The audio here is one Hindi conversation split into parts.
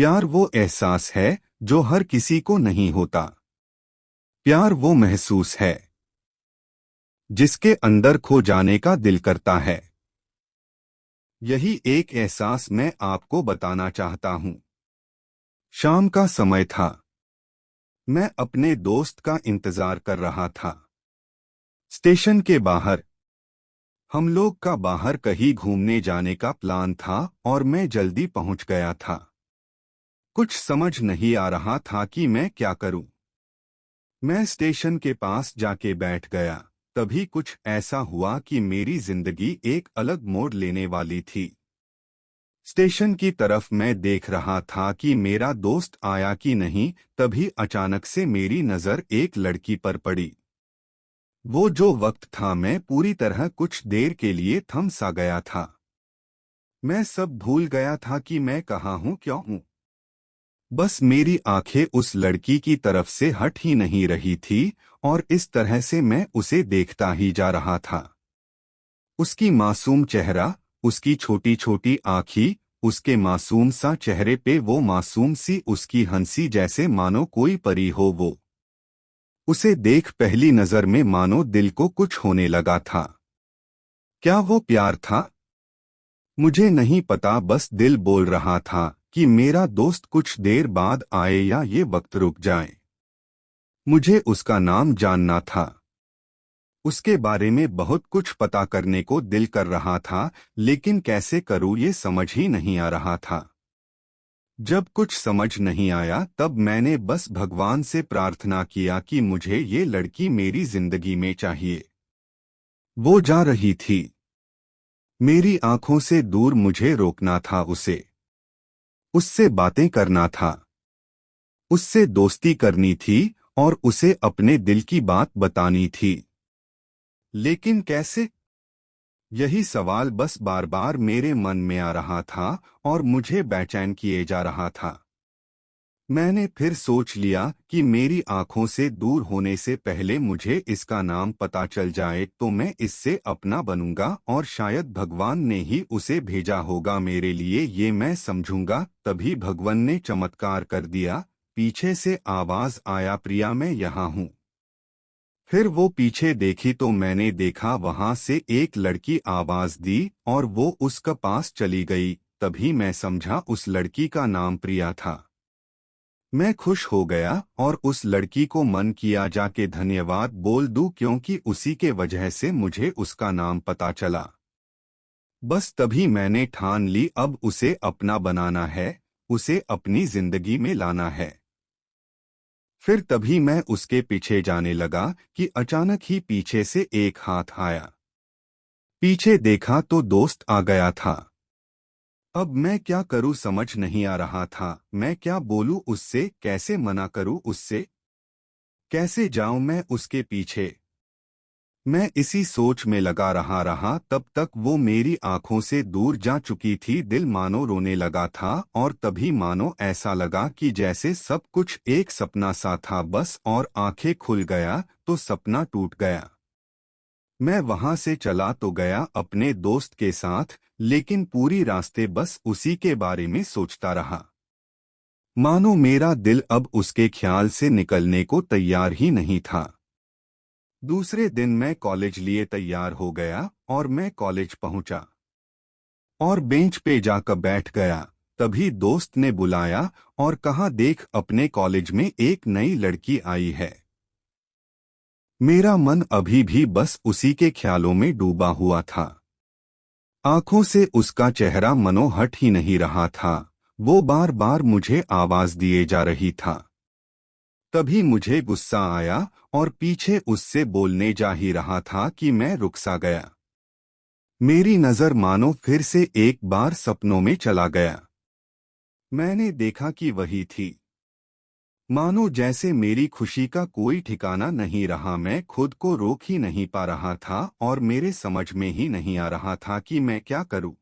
प्यार वो एहसास है जो हर किसी को नहीं होता। प्यार वो महसूस है जिसके अंदर खो जाने का दिल करता है। यही एक एहसास मैं आपको बताना चाहता हूँ। शाम का समय था। मैं अपने दोस्त का इंतजार कर रहा था। स्टेशन के बाहर। हम लोग का बाहर कहीं घूमने जाने का प्लान था और मैं जल्दी पहुंच गया था। कुछ समझ नहीं आ रहा था कि मैं क्या करूं। मैं स्टेशन के पास जाके बैठ गया। तभी कुछ ऐसा हुआ कि मेरी जिंदगी एक अलग मोड़ लेने वाली थी। स्टेशन की तरफ मैं देख रहा था कि मेरा दोस्त आया कि नहीं, तभी अचानक से मेरी नजर एक लड़की पर पड़ी। वो जो वक्त था, मैं पूरी तरह कुछ देर के लिए थम सा गया था। मैं सब भूल गया था कि मैं कहाँ हूँ, क्यों हूँ। बस मेरी आंखें उस लड़की की तरफ से हट ही नहीं रही थी और इस तरह से मैं उसे देखता ही जा रहा था। उसकी मासूम चेहरा, उसकी छोटी छोटी आँखें, उसके मासूम सा चेहरे पे वो मासूम सी उसकी हंसी, जैसे मानो कोई परी हो वो। उसे देख पहली नजर में मानो दिल को कुछ होने लगा था। क्या वो प्यार था? मुझे नहीं पता, बस दिल बोल रहा था कि मेरा दोस्त कुछ देर बाद आए या ये वक्त रुक जाए। मुझे उसका नाम जानना था। उसके बारे में बहुत कुछ पता करने को दिल कर रहा था, लेकिन कैसे करूं ये समझ ही नहीं आ रहा था। जब कुछ समझ नहीं आया तब मैंने बस भगवान से प्रार्थना किया कि मुझे ये लड़की मेरी जिंदगी में चाहिए। वो जा रही थी। मेरी आंखों से दूर मुझे रोकना था उसे। उससे बातें करना था। उससे दोस्ती करनी थी और उसे अपने दिल की बात बतानी थी। लेकिन कैसे? यही सवाल बस बार बार मेरे मन में आ रहा था और मुझे बेचैन किए जा रहा था। मैंने फिर सोच लिया कि मेरी आंखों से दूर होने से पहले मुझे इसका नाम पता चल जाए तो मैं इससे अपना बनूंगा और शायद भगवान ने ही उसे भेजा होगा मेरे लिए, ये मैं समझूंगा। तभी भगवान ने चमत्कार कर दिया। पीछे से आवाज आया, प्रिया मैं यहाँ हूँ। फिर वो पीछे देखी तो मैंने देखा वहां से एक लड़की आवाज दी और वो उसका पास चली गई। तभी मैं समझा उस लड़की का नाम प्रिया था। मैं खुश हो गया और उस लड़की को मन किया जाके धन्यवाद बोल दूं, क्योंकि उसी के वजह से मुझे उसका नाम पता चला। बस तभी मैंने ठान ली, अब उसे अपना बनाना है, उसे अपनी जिंदगी में लाना है। फिर तभी मैं उसके पीछे जाने लगा कि अचानक ही पीछे से एक हाथ आया। पीछे देखा तो दोस्त आ गया था। अब मैं क्या करूं समझ नहीं आ रहा था। मैं क्या बोलूं उससे, कैसे मना करूं उससे, कैसे जाऊं मैं उसके पीछे। मैं इसी सोच में लगा रहा तब तक वो मेरी आंखों से दूर जा चुकी थी। दिल मानो रोने लगा था और तभी मानो ऐसा लगा कि जैसे सब कुछ एक सपना सा था बस, और आंखें खुल गया तो सपना टूट गया। मैं वहां से चला तो गया अपने दोस्त के साथ, लेकिन पूरी रास्ते बस उसी के बारे में सोचता रहा। मानो मेरा दिल अब उसके ख्याल से निकलने को तैयार ही नहीं था। दूसरे दिन मैं कॉलेज लिए तैयार हो गया और मैं कॉलेज पहुंचा और बेंच पे जाकर बैठ गया। तभी दोस्त ने बुलाया और कहा, देख अपने कॉलेज में एक नई लड़की आई है। मेरा मन अभी भी बस उसी के ख्यालों में डूबा हुआ था। आंखों से उसका चेहरा मनो हट ही नहीं रहा था। वो बार बार मुझे आवाज दिए जा रही था। तभी मुझे गुस्सा आया और पीछे उससे बोलने जा ही रहा था कि मैं रुक सा गया। मेरी नजर मानो फिर से एक बार सपनों में चला गया। मैंने देखा कि वही थी। मानो जैसे मेरी खुशी का कोई ठिकाना नहीं रहा। मैं खुद को रोक ही नहीं पा रहा था और मेरे समझ में ही नहीं आ रहा था कि मैं क्या करूं।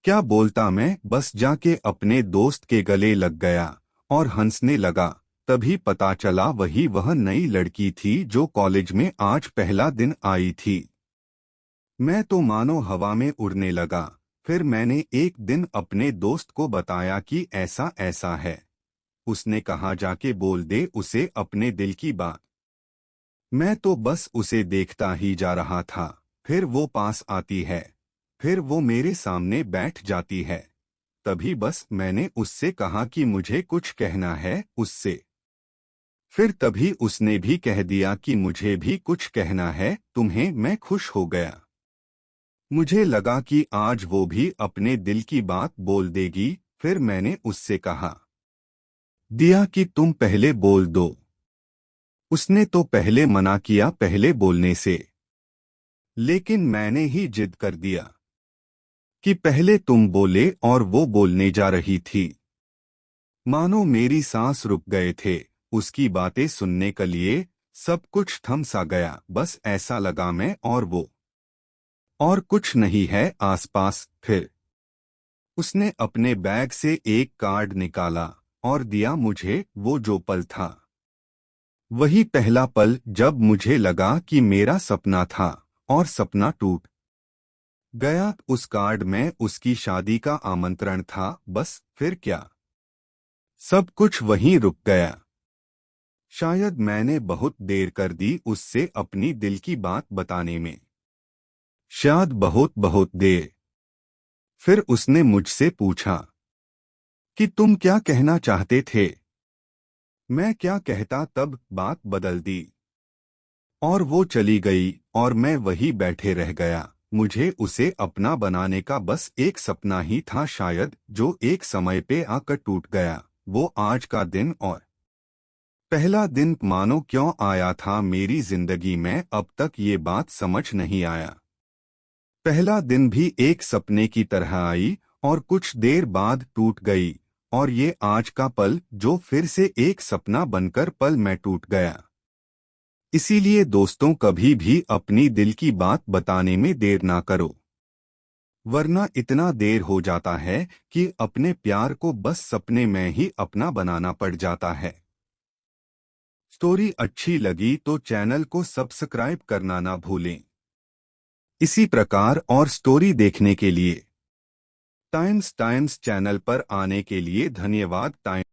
क्या बोलता मैं बस जाके अपने दोस्त के गले लग गया और हंसने लगा। तभी पता चला वह नई लड़की थी जो कॉलेज में आज पहला दिन आई थी। मैं तो मानो हवा में उड़ने लगा। फिर मैंने एक दिन अपने दोस्त को बताया कि ऐसा ऐसा है। उसने कहा जाके बोल दे उसे अपने दिल की बात। मैं तो बस उसे देखता ही जा रहा था। फिर वो पास आती है, फिर वो मेरे सामने बैठ जाती है। तभी बस मैंने उससे कहा कि मुझे कुछ कहना है उससे। फिर तभी उसने भी कह दिया कि मुझे भी कुछ कहना है तुम्हें। मैं खुश हो गया। मुझे लगा कि आज वो भी अपने दिल की बात बोल देगी। फिर मैंने उससे कहा दिया कि तुम पहले बोल दो। उसने तो पहले मना किया पहले बोलने से, लेकिन मैंने ही जिद कर दिया कि पहले तुम बोले और वो बोलने जा रही थी। मानो मेरी सांस रुक गए थे। उसकी बातें सुनने के लिए सब कुछ थम सा गया। बस ऐसा लगा मैं और वो, और कुछ नहीं है आसपास। फिर उसने अपने बैग से एक कार्ड निकाला और दिया मुझे। वो जो पल था वही पहला पल जब मुझे लगा कि मेरा सपना था और सपना टूट गया। उस कार्ड में उसकी शादी का आमंत्रण था। बस फिर क्या, सब कुछ वहीं रुक गया। शायद मैंने बहुत देर कर दी उससे अपनी दिल की बात बताने में, शायद बहुत बहुत देर। फिर उसने मुझसे पूछा कि तुम क्या कहना चाहते थे। मैं क्या कहता, तब बात बदल दी और वो चली गई और मैं वही बैठे रह गया। मुझे उसे अपना बनाने का बस एक सपना ही था शायद, जो एक समय पे आकर टूट गया। वो आज का दिन और पहला दिन मानो क्यों आया था मेरी जिंदगी में, अब तक ये बात समझ नहीं आया। पहला दिन भी एक सपने की तरह आई और कुछ देर बाद टूट गई, और ये आज का पल जो फिर से एक सपना बनकर पल में टूट गया। इसीलिए दोस्तों, कभी भी अपनी दिल की बात बताने में देर ना करो, वरना इतना देर हो जाता है कि अपने प्यार को बस सपने में ही अपना बनाना पड़ जाता है। स्टोरी अच्छी लगी तो चैनल को सब्सक्राइब करना ना भूलें। इसी प्रकार और स्टोरी देखने के लिए टाइम्स चैनल पर आने के लिए धन्यवाद। टाइम्स